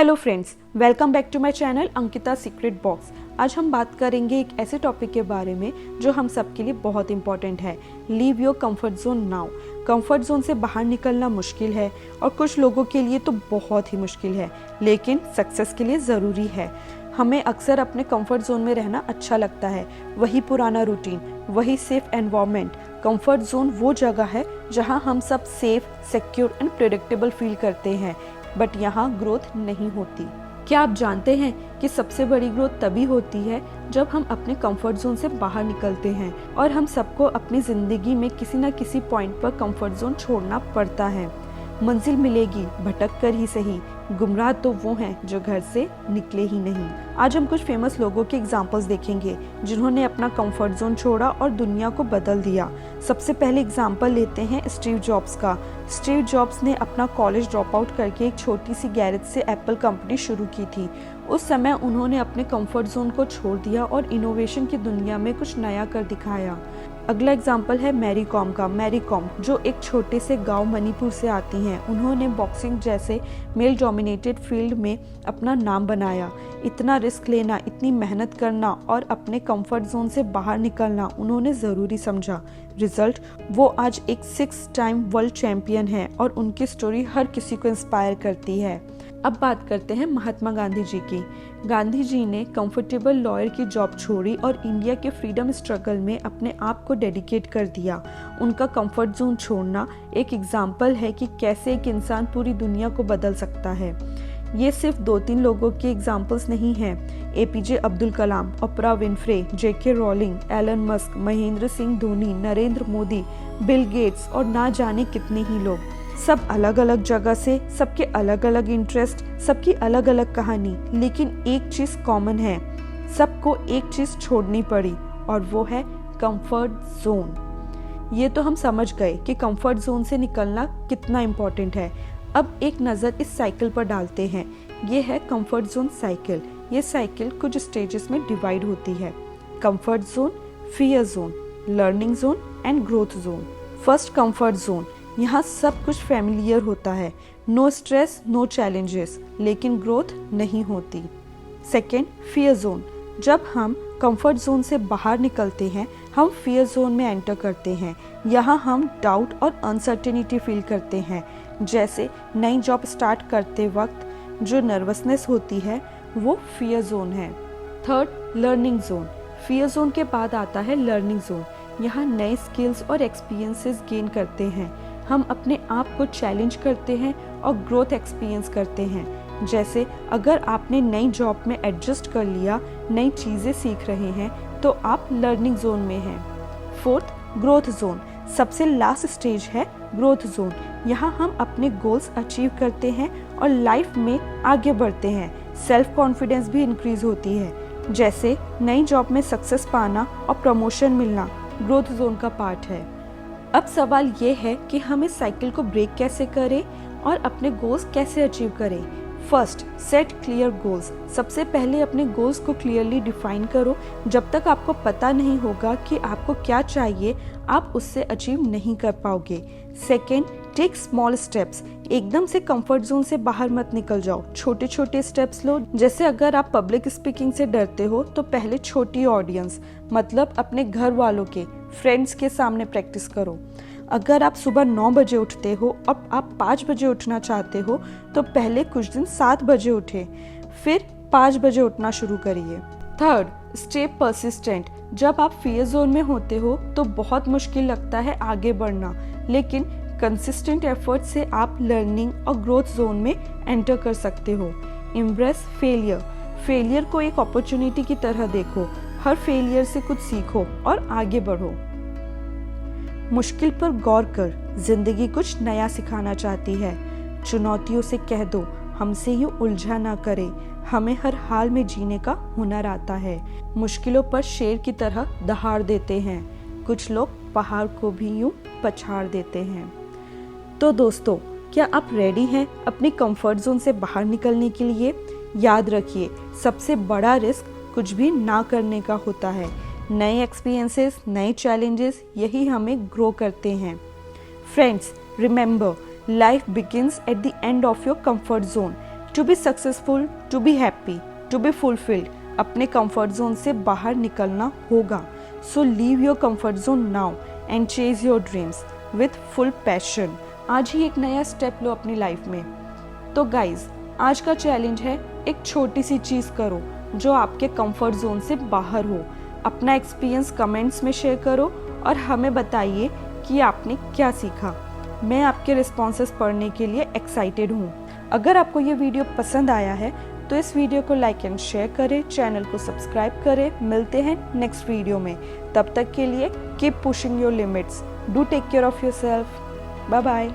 Hello friends, welcome back to my channel Ankita secret box. आज हम बात करेंगे एक ऐसे टॉपिक के बारे में जो हम सबके लिए बहुत इंपॉर्टेंट है। Leave your comfort zone now. Comfort zone से बाहर निकलना मुश्किल है और कुछ लोगों के लिए तो बहुत ही मुश्किल है, लेकिन सक्सेस के लिए ज़रूरी है। हमें अक्सर अपने कंफर्ट जोन में रहना अच्छा लगता है, वही पुराना रूटीन, वही सेफ एनवायरनमेंट। कंफर्ट जोन वो जगह है जहां हम सब safe, secure and predictable feel करते हैं, बट यहाँ ग्रोथ नहीं होती। क्या आप जानते हैं कि सबसे बड़ी ग्रोथ तभी होती है जब हम अपने कंफर्ट जोन से बाहर निकलते हैं, और हम सबको अपनी जिंदगी में किसी न किसी पॉइंट पर कंफर्ट जोन छोड़ना पड़ता है। मंजिल मिलेगी भटक कर ही सही, गुमराह तो वो हैं जो घर से निकले ही नहीं। आज हम कुछ फेमस लोगों के एग्जाम्पल्स देखेंगे जिन्होंने अपना कंफर्ट जोन छोड़ा और दुनिया को बदल दिया। सबसे पहले एग्जाम्पल लेते हैं स्टीव जॉब्स का। स्टीव जॉब्स ने अपना कॉलेज ड्रॉप आउट करके एक छोटी सी गैरेज से एप्पल कंपनी शुरू की थी। उस समय उन्होंने अपने कंफर्ट जोन को छोड़ दिया और इनोवेशन की दुनिया में कुछ नया कर दिखाया। अगला एग्जाम्पल है मैरी कॉम का। मैरी कॉम जो एक छोटे से गांव मणिपुर से आती हैं, उन्होंने बॉक्सिंग जैसे मेल डोमिनेटेड फील्ड में अपना नाम बनाया। इतना रिस्क लेना, इतनी मेहनत करना और अपने कंफर्ट जोन से बाहर निकलना उन्होंने ज़रूरी समझा। रिजल्ट, वो आज एक 6 टाइम वर्ल्ड चैंपियन है और उनकी स्टोरी हर किसी को इंस्पायर करती है। अब बात करते हैं महात्मा गांधी जी की। गांधी जी ने कंफर्टेबल लॉयर की जॉब छोड़ी और इंडिया के फ्रीडम स्ट्रगल में अपने आप को डेडिकेट कर दिया। उनका कंफर्ट जोन छोड़ना एक एग्जाम्पल है कि कैसे एक इंसान पूरी दुनिया को बदल सकता है। ये सिर्फ 2-3 लोगों के एग्जाम्पल्स नहीं हैं। APJ Abdul Kalam, Oprah Winfrey, JK Rowling, Elon Musk, Mahendra Singh Dhoni, Narendra Modi, Bill Gates और ना जाने कितने ही लोग। सब अलग अलग जगह से, सबके अलग अलग इंटरेस्ट, सबकी अलग अलग कहानी, लेकिन एक चीज कॉमन है, सबको एक चीज छोड़नी पड़ी और वो है कंफर्ट जोन। ये तो हम समझ गए कि कंफर्ट जोन से निकलना कितना इम्पोर्टेंट है। अब एक नज़र इस साइकिल पर डालते हैं। ये है कंफर्ट जोन साइकिल। ये साइकिल कुछ स्टेजेस में डिवाइड होती है: comfort zone, fear zone, learning zone and growth zone. First, comfort zone. यहाँ सब कुछ फैमिलियर होता है, नो स्ट्रेस, नो चैलेंजेस, लेकिन ग्रोथ नहीं होती। Second, fear zone. जब हम कंफर्ट जोन से बाहर निकलते हैं, हम फियर जोन में एंटर करते हैं। यहाँ हम डाउट और अनसर्टेनिटी फील करते हैं, जैसे नई जॉब स्टार्ट करते वक्त जो नर्वसनेस होती है, वो फियर जोन है। Third, learning zone. Fear zone के बाद आता है लर्निंग जोन। यहाँ नए स्किल्स और एक्सपीरियंसेस गेन करते हैं, हम अपने आप को चैलेंज करते हैं और ग्रोथ एक्सपीरियंस करते हैं। जैसे अगर आपने नई जॉब में एडजस्ट कर लिया, नई चीज़ें सीख रहे हैं, तो आप लर्निंग जोन में हैं। Fourth, growth zone. सबसे लास्ट स्टेज है ग्रोथ जोन। यहाँ हम अपने गोल्स अचीव करते हैं और लाइफ में आगे बढ़ते हैं। सेल्फ कॉन्फिडेंस भी इंक्रीज होती है, जैसे नई जॉब में सक्सेस पाना और प्रमोशन मिलना ग्रोथ जोन का पार्ट है। अब सवाल ये है कि हम इस साइकिल को ब्रेक कैसे करें और अपने गोल्स कैसे अचीव करें। First, set clear goals. सबसे पहले अपने गोल्स को क्लियरली डिफाइन करो। जब तक आपको पता नहीं होगा कि आपको क्या चाहिए, आप उससे अचीव नहीं कर पाओगे। Second, take small steps. एकदम से कंफर्ट जोन से बाहर मत निकल जाओ, छोटे छोटे स्टेप्स लो। जैसे अगर आप पब्लिक स्पीकिंग से डरते हो, तो पहले छोटी ऑडियंस, मतलब अपने घर वालों के, फ्रेंड्स के सामने प्रैक्टिस करो। अगर आप सुबह 9 बजे उठते हो और आप 5 बजे उठना चाहते हो, तो पहले कुछ दिन 7 बजे उठे, फिर 5 बजे उठना शुरू करिए। Third, stay persistent. जब आप फियर जोन में होते हो तो बहुत मुश्किल लगता है आगे बढ़ना, लेकिन कंसिस्टेंट एफर्ट से आप लर्निंग और ग्रोथ जोन में एंटर कर सकते हो। Embrace failure. फेलियर को एक अपॉर्चुनिटी की तरह देखो, हर फेलियर से कुछ सीखो और आगे बढ़ो। मुश्किल पर गौर कर, जिंदगी कुछ नया सिखाना चाहती है। चुनौतियों से कह दो, हमसे यूं उलझा ना करे, हमें हर हाल में जीने का हुनर आता है। मुश्किलों पर शेर की तरह दहाड़ देते हैं, कुछ लोग पहाड़ को भी यूं पछाड़ देते हैं। तो दोस्तों, क्या आप रेडी हैं अपनी कंफर्ट जोन से बाहर निकलने के लिए? याद रखिए, सबसे बड़ा रिस्क कुछ भी ना करने का होता है। नए एक्सपीरियंसेस, नए चैलेंजेस, यही हमें ग्रो करते हैं। Friends, remember, life begins at the end of your comfort zone. To be successful, to be happy, to be fulfilled, अपने कंफर्ट जोन से बाहर निकलना होगा। So leave your comfort zone now and chase your dreams with full passion. आज ही एक नया step लो अपनी लाइफ में। तो गाइज, आज का चैलेंज है, एक छोटी सी चीज़ करो जो आपके कंफर्ट जोन से बाहर हो। अपना एक्सपीरियंस कमेंट्स में शेयर करो और हमें बताइए कि आपने क्या सीखा। मैं आपके रिस्पॉन्सेस पढ़ने के लिए एक्साइटेड हूँ। अगर आपको ये वीडियो पसंद आया है तो इस वीडियो को लाइक एंड शेयर करें, चैनल को सब्सक्राइब करें। मिलते हैं नेक्स्ट वीडियो में। तब तक के लिए keep pushing your limits. Do take care of yourself. Bye bye.